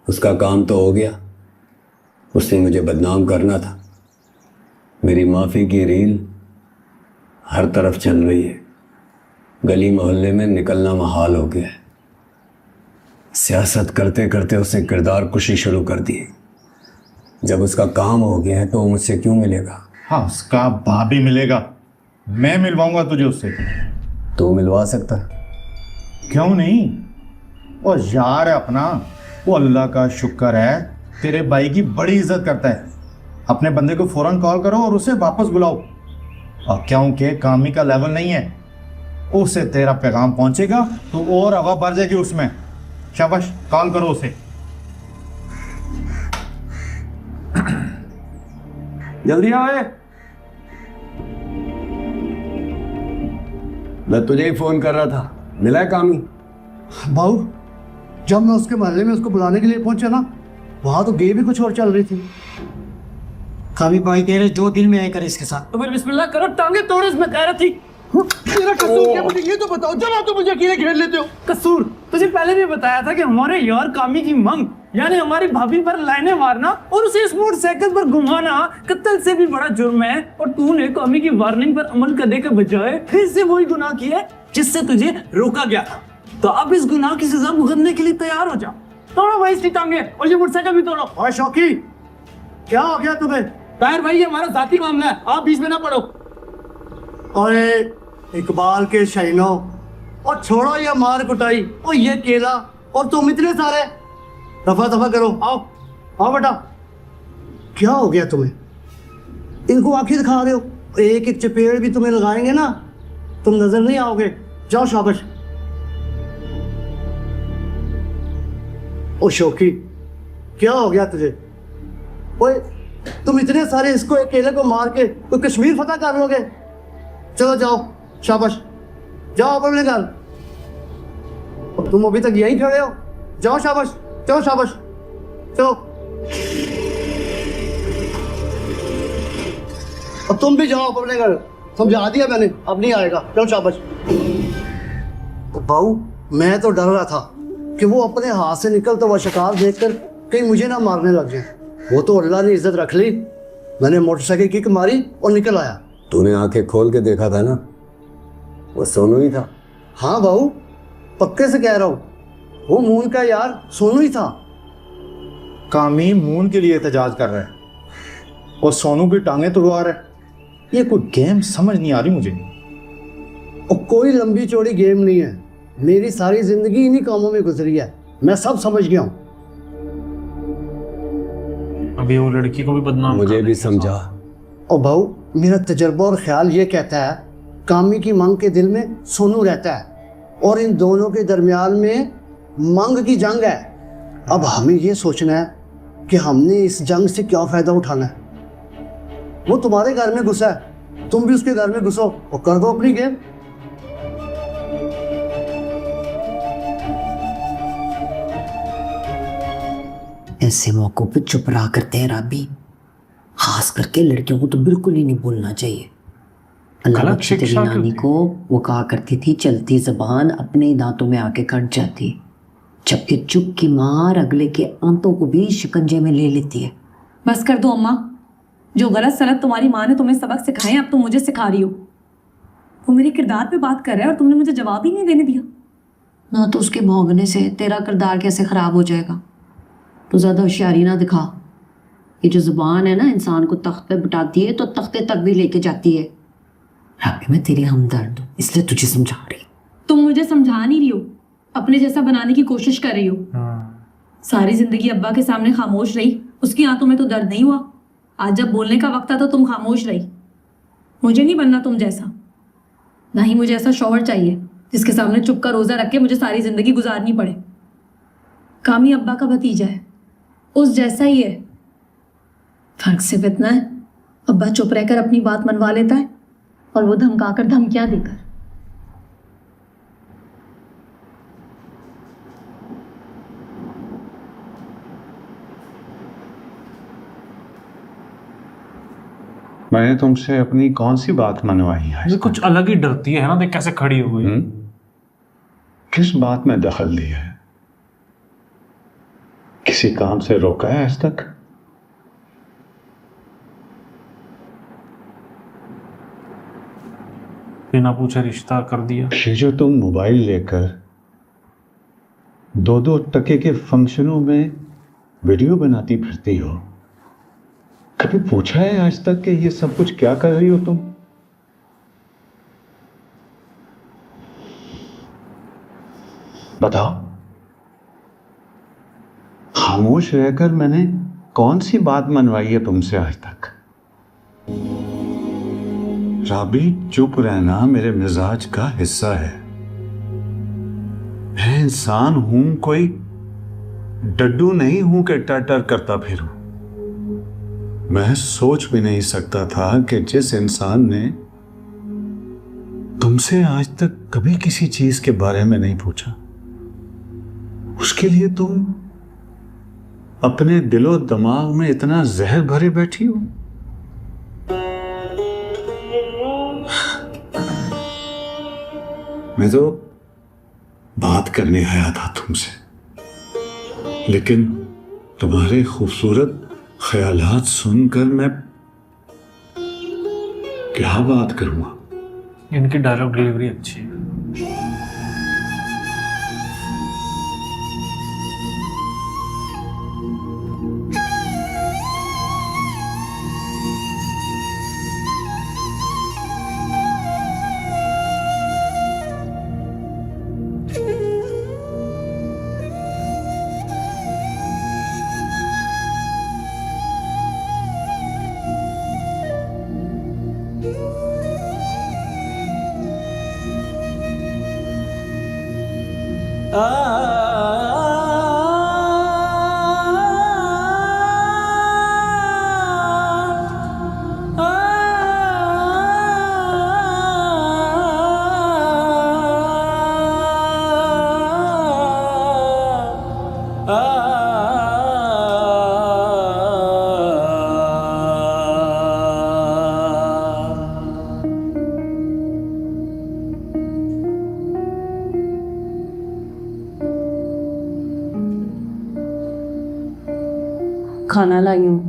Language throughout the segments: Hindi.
उसका काम तो हो गया, उसने मुझे बदनाम करना था। मेरी माफ़ी की रील हर तरफ चल रही है, गली मोहल्ले में निकलना महाल हो गया है। सियासत करते करते उसने किरदार कुशी शुरू कर दी। जब उसका काम हो गया है तो वो मुझसे क्यों मिलेगा? हाँ, उसका भाभी मिलेगा, मैं मिलवाऊंगा तुझे उससे। तो मिलवा सकता? क्यों नहीं? और यार है अपना, वो अल्लाह का शुक्र है तेरे भाई की बड़ी इज्जत करता है। अपने बंदे को फौरन कॉल करो और उसे वापस बुलाओ। और क्योंकि कामी का लेवल नहीं है, उसे तेरा पैगाम पहुंचेगा तो और हवा भर जाएगी उसमें। शाबाश, कॉल करो उसे। जल्दी आए। मैं तुझे ही फोन कर रहा था, मिला है कामी? भाऊ, जब मैं उसके मोहल्ले में उसको बुलाने के लिए पहुंचा ना, वहां तो गेम भी कुछ और चल रही थी। कामी भाई कह रहे जो दिल में आए करे इसके साथ। तो फिर बिस्मिल्लाह करो, टांगे तोड़ो, इसमें कह रही थी। तेरा कसूर क्या मुझे ये तो बताओ, चलो तो मुझे अकेले खेल लेते हो। कसूर तुझे पहले भी बताया था कि हमारे यार कामी की मंग यानी हमारी भाभी पर लाइनें मारना और उसे इस मोटरसाइकिल पर घुमाना कत्ल से भी बड़ा जुर्म है। और तूने कामी की वार्निंग पर अमल करने के बजाय फिर से वही गुनाह किया जिससे तुझे रोका गया था। तो अब इस गुनाह की सजा भुगतने के लिए तैयार हो जाओ। तोड़ो भाई इसकी टांगे और ये मोटरसाइकिल भी तोड़ो। और शौकी, क्या हो गया तुम्हें? ताहिर भाई, ये हमारा जाती मामला है, आप बीच में ना पड़ो। और इकबाल के शहीनों, और छोड़ो ये मार कुटाई और ये केला, और तुम इतने सारे। दफा दफा करो, आओ आओ बेटा। क्या हो गया तुम्हें? इनको आंखें दिखा रहे हो, एक एक चपेड़ भी तुम्हें लगाएंगे ना, तुम नजर नहीं आओगे। जाओ शाबाश। ओ शौकी, क्या हो गया तुझे? ओए, तुम इतने सारे इसको एक केले को मार के कोई कश्मीर फतह कर लोगे? चलो जाओ, शाबाश, जाओ अपने घर। और तुम अभी तक यहीं खड़े हो? जाओ शाबाश, चलो शाबाश, चलो। और तुम भी जाओ अपने घर, समझा दिया मैंने, अब नहीं आएगा। चलो शाबाश। बाऊ, मैं तो डर रहा था कि वो अपने हाथ से निकलता हुआ शिकार देखकर कहीं मुझे ना मारने लग जाए। वो तो अल्लाह ने इज्जत रख ली। मैंने मोटरसाइकिल किक मारी और निकल आया। तूने आंखें खोल के देखा था ना, वो सोनू ही था। हाँ बाऊ, पक्के से कह रहा हूँ, वो मून का यार सोनू ही था। कामी मून के लिए एहतजाज कर रहा है और सोनू की टांगे तोड़वा रहा है। ये कोई गेम समझ नहीं आ रही मुझे। और कोई लंबी चौड़ी गेम नहीं है, मेरी सारी जिंदगी इन्हीं कामों में गुजरी है, मैं सब समझ गया हूँ। अभी वो लड़की को भी बदनाम मुझे भी समझा। और भाऊ, मेरा तजर्बा और ख्याल ये कहता है कामी की मंग के दिल में सोनू रहता है और इन दोनों के दरमियान में मंग की जंग है। अब हमें ये सोचना है कि हमने इस जंग से क्या फ़ायदा उठाना है। वो तुम्हारे घर में घुसा है, तुम भी उसके घर में घुसो और कर दो अपनी गेम। ऐसे मौकों पे चुप रहा करते हैं राबी, खास करके लड़कियों को तो बिल्कुल ही नहीं बोलना चाहिए। अल्लाह बख्शे तेरी नानी को, वो कहा करती थी चलती जबान अपने ही दांतों में आके कट जाती, जबकि चुप की मार अगले के आंतों को भी शिकंजे में ले लेती है। बस कर दो अम्मा, जो गलत सलत तुम्हारी माँ ने तुम्हें सबक सिखाए अब तुम मुझे सिखा रही हो। वो मेरे किरदार पे बात कर रहा है और तुमने मुझे जवाब ही नहीं देने दिया। ना तो उसके भौंकने से तेरा किरदार कैसे ख़राब हो जाएगा। तो ज़्यादा होशियारी ना दिखा। ये जो ज़ुबान है ना, इंसान को तख्त पे बिठाती है तो तख्ते तक भी लेके जाती है। राबी, मैं तेरी हमदर्द हूँ इसलिए तुझे समझा रही। तुम मुझे समझा नहीं रही हो, अपने जैसा बनाने की कोशिश कर रही हो। सारी जिंदगी अब्बा के सामने खामोश रही, उसकी आंतों में तो दर्द नहीं हुआ। आज जब बोलने का वक्त था तो तुम खामोश रही। मुझे नहीं बनना तुम जैसा, ना ही मुझे ऐसा शौहर चाहिए जिसके सामने चुप का रोज़ा रख के मुझे सारी जिंदगी गुजारनी पड़े। कामी अब्बा का भतीजा है, उस जैसा ही है। फर्क सिर्फ इतना है, अब्बा चुप रहकर अपनी बात मनवा लेता है और वो धमकाकर धमकियां देकर। मैंने तुमसे अपनी कौन सी बात मनवाई है? ये कुछ अलग ही डरती है ना, देख कैसे खड़ी हो गई। किस बात में दखल दिया है? किसी काम से रोका है आज तक? बिना पूछे रिश्ता कर दिया। ये जो तुम मोबाइल लेकर 2-2 टके के फंक्शनों में वीडियो बनाती फिरती हो, कभी पूछा है आज तक कि ये सब कुछ क्या कर रही हो तुम? बताओ। खामोश रहकर मैंने कौन सी बात मनवाई है तुमसे आज तक? राबी, चुप रहना मेरे मिजाज का हिस्सा है। मैं इंसान हूं, कोई डड्डू नहीं हूं कि टर करता फिरूं। मैं सोच भी नहीं सकता था कि जिस इंसान ने तुमसे आज तक कभी किसी चीज के बारे में नहीं पूछा, उसके लिए तुम अपने दिलो दिमाग में इतना जहर भरे बैठी हो। मैं तो बात करने आया था तुमसे, लेकिन तुम्हारे खूबसूरत ख्यालात सुनकर मैं क्या बात करूंगा। इनकी डायलॉग डिलीवरी अच्छी है। खाना लाई हूँ।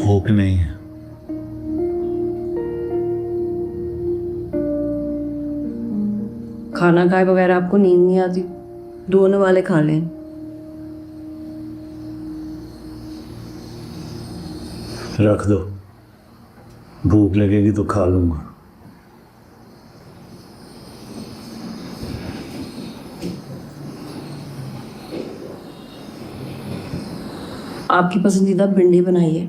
भूख नहीं है। खाना खाए बगैर आपको नींद नहीं आती? दोनों वाले खा लें। रख दो, भूख लगेगी तो खा लूंगा। आपकी पसंदीदा भिंडी बनाइए।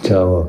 चाहो